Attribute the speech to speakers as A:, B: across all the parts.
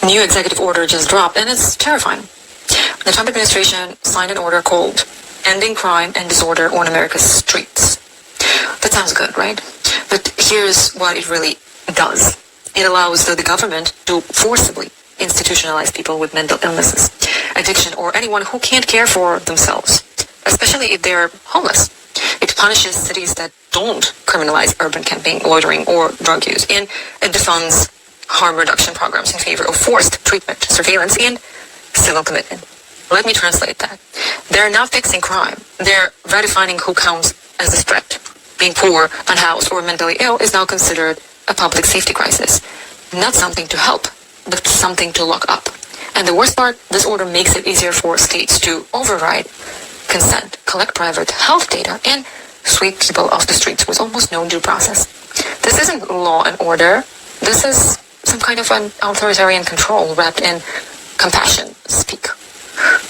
A: new executive order just dropped, and it's terrifying. The Trump administration signed an order called Ending Crime and Disorder on America's Streets. That sounds good, right? But here's what it really does. It allows the government to forcibly institutionalize people with mental illnesses, addiction, or anyone who can't care for themselves, especially if they're homeless. It punishes cities that don't criminalize urban camping, loitering, or drug use, and it defunds harm reduction programs in favor of forced treatment, surveillance, and civil commitment. Let me translate that. They're not fixing crime. They're redefining who counts as a threat. Being poor, unhoused, or mentally ill is now considered a public safety crisis. Not something to help, but something to lock up. And the worst part, this order makes it easier for states to override consent, collect private health data, and sweep people off the streets with almost no due process. This isn't law and order. This is some kind of an authoritarian control wrapped in compassion speak.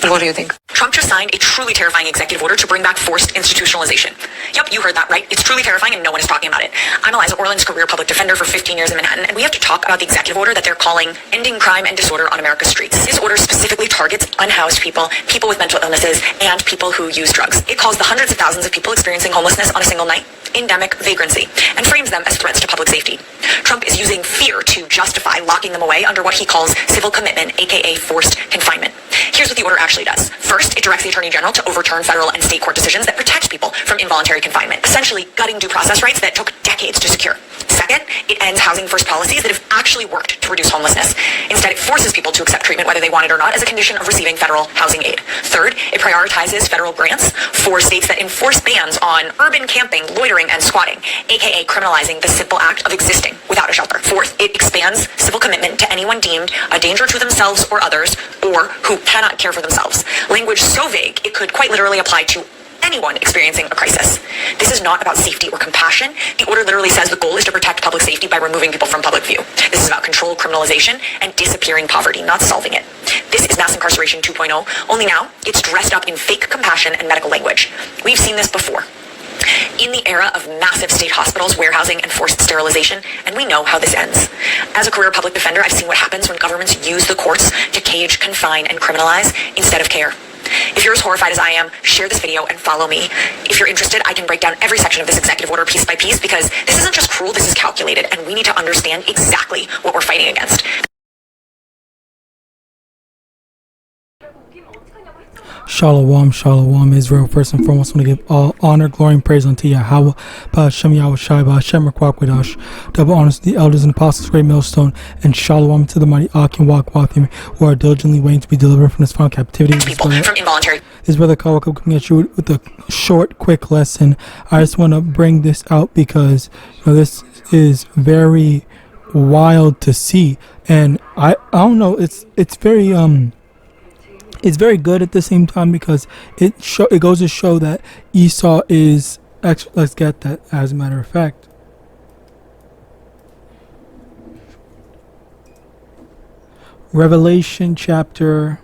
A: What do you think?
B: Trump just signed a truly terrifying executive order to bring back forced institutionalization. Yep, you heard that right. It's truly terrifying and no one is talking about it. I'm Eliza Orland's career public defender for 15 years in Manhattan, and we have to talk about the executive order that they're calling Ending Crime and Disorder on America's Streets. This order specifically targets unhoused people, people with mental illnesses, and people who use drugs. It calls the hundreds of thousands of people experiencing homelessness on a single night endemic vagrancy and frames them as threats to public safety. Trump is using fear to justify locking them away under what he calls civil commitment, aka forced confinement. Here's what the order actually does. First, it directs the Attorney General to overturn federal and state court decisions that protect people from involuntary confinement, essentially gutting due process rights that took decades to secure. Second, it ends housing first policies that have actually worked to reduce homelessness. Instead, it forces people to accept treatment whether they want it or not as a condition of receiving federal housing aid. Third, it prioritizes federal grants for states that enforce bans on urban camping, loitering, and squatting, aka criminalizing the simple act of existing without a shelter. Fourth, it expands civil commitment to anyone deemed a danger to themselves or others, or who cannot care for themselves. Language so vague, it could quite literally apply to anyone experiencing a crisis. This is not about safety or compassion. The order literally says the goal is to protect public safety by removing people from public view. This is about controlled criminalization and disappearing poverty, not solving it. This is mass incarceration 2.0, only now it's dressed up in fake compassion and medical language. We've seen this before. In the era of massive state hospitals, warehousing, and forced sterilization, and we know how this ends. As a career public defender, I've seen what happens when governments use the courts to cage, confine, and criminalize instead of care. If you're as horrified as I am, share this video and follow me. If you're interested, I can break down every section of this executive order piece by piece, because this isn't just cruel, this is calculated, and we need to understand exactly what we're fighting against.
C: Shalom, shalom, Israel. First and foremost, I want to give all honor, glory, and praise unto YAHAWAH, Ba'ashem YAHAWASHI, Ba'ashem Rakwakwidash. Double honors to the elders and apostles, great millstone, and shalom to the mighty Ak and Wakwathiim, who are diligently waiting to be delivered from this final captivity.
B: People from involuntary.
C: This brother Kawaka coming at you with a short, quick lesson. I just want to bring this out because this is very wild to see, and I don't know. It's very It's very good at the same time because it goes to show that Esau is actually, let's get that as a matter of fact. Revelation chapter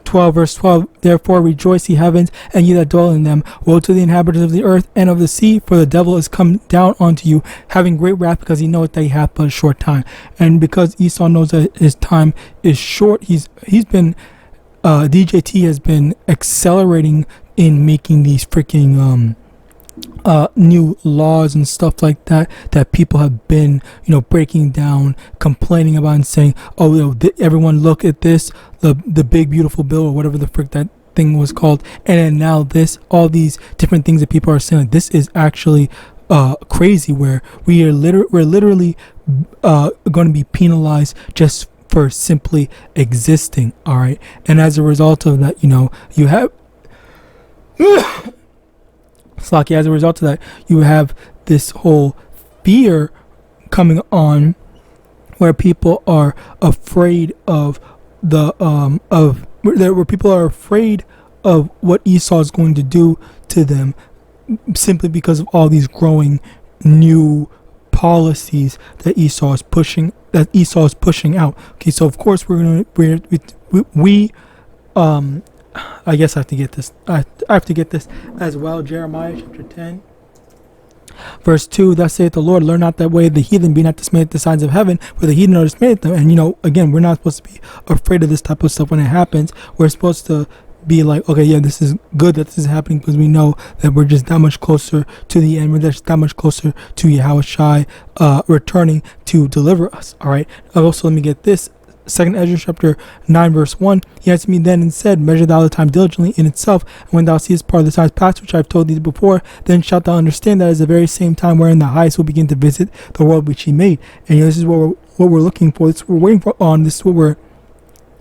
C: 12 verse 12. Therefore rejoice, ye heavens, and ye that dwell in them. Woe to the inhabitants of the earth and of the sea, for the devil is come down unto you, having great wrath, because he knoweth that he hath but a short time. And because Esau knows that his time is short, he's been DJT has been accelerating in making these freaking new laws and stuff like that people have been breaking down, complaining about, and saying, oh, everyone look at this, the big beautiful bill, or whatever the frick that thing was called. And then now all these different things that people are saying, this is actually crazy, where we're literally going to be penalized just for simply existing. All right, and as a result of that, you have Slocky, as a result of that, you have this whole fear coming on, where people are afraid of where people are afraid of what Esau is going to do to them, simply because of all these growing new policies that Esau is pushing out. Okay, so of course we I guess I have to get this. I have to get this as well. Jeremiah chapter 10. Verse 2, thus saith the Lord, learn not that way of the heathen, be not dismayed at the signs of heaven, for the heathen are dismayed at them. And again, we're not supposed to be afraid of this type of stuff when it happens. We're supposed to be like, okay, yeah, this is good that this is happening, because we know that we're just that much closer to the end. We're just that much closer to Yahawashi returning to deliver us. All right. Also, let me get this. 2nd Ezra chapter 9 verse 1. He answered me then and said, measure thou the time diligently in itself, and when thou seest part of the times past which I have told thee before, then shalt thou understand that it is the very same time wherein the highest will begin to visit the world which he made. And this is what we're looking for. This is what we're waiting for on. This is what we're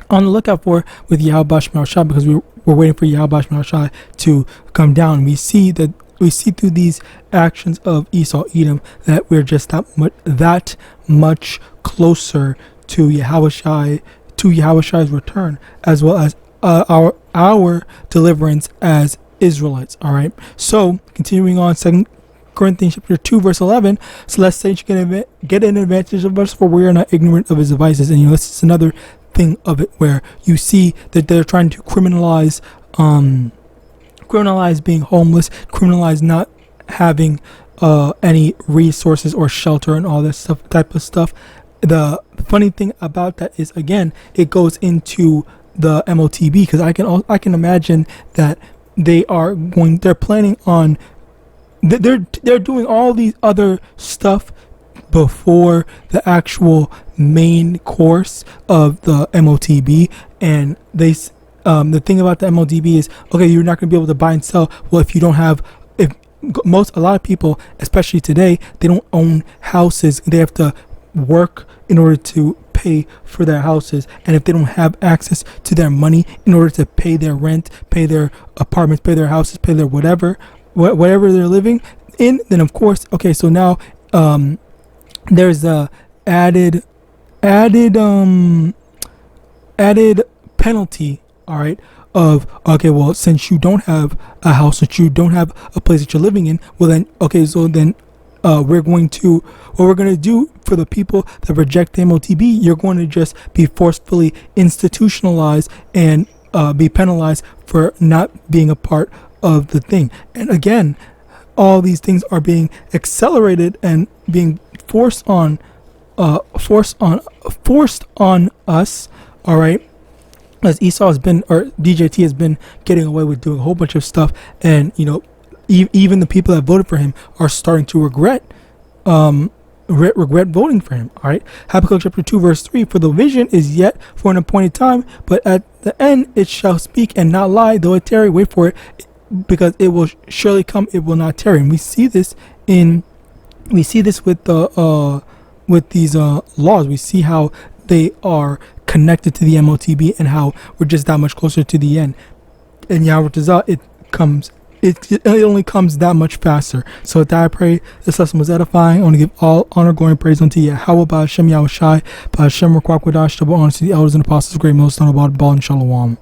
C: on the lookout for with YAHAWAH, because we're waiting for YAHAWAH to come down. We see through these actions of Esau, Edom, that we're just that much closer to Yahawashi's return, as well as our deliverance as Israelites. All right. So continuing on, 2 Corinthians chapter 2 verse 11. So lest Satan get an advantage of us, for we are not ignorant of his devices. And this is another thing of it, where you see that they're trying to criminalize being homeless, criminalize not having any resources or shelter and all this type of stuff. The funny thing about that is, again, it goes into the MOTB, because I can imagine that they're planning on they're doing all these other stuff before the actual main course of the MOTB. And the thing about the MOTB is, okay, you're not going to be able to buy and sell. Well, if you don't have, a lot of people, especially today, they don't own houses. They have to work in order to pay for their houses, and if they don't have access to their money in order to pay their rent, pay their apartments, pay their houses, pay their whatever they're living in, then of course, okay, so now there's a added penalty, all right, of, okay, well, since you don't have a house, since you don't have a place that you're living in, well then, okay, so then what we're going to do for the people that reject the MOTB, you're going to just be forcefully institutionalized and be penalized for not being a part of the thing. And again, all these things are being accelerated and being forced on us, all right, as Esau has been, or DJT has been getting away with doing a whole bunch of stuff. And even the people that voted for him are starting to regret voting for him. All right. Habakkuk chapter 2 verse 3. For the vision is yet for an appointed time, but at the end it shall speak and not lie. Though it tarry, wait for it, because it will surely come. It will not tarry. And we see this with these laws. We see how they are connected to the MOTB and how we're just that much closer to the end. And Yahawadah, it only comes that much faster. So with that, I pray this lesson was edifying. I want to give all honor, glory, and praise unto Yahawah, Ba'ashem, Yahawashi, Ba'ashem, Rakwakwadash, double honor to the elders and apostles, great millstone, about ball and shalom.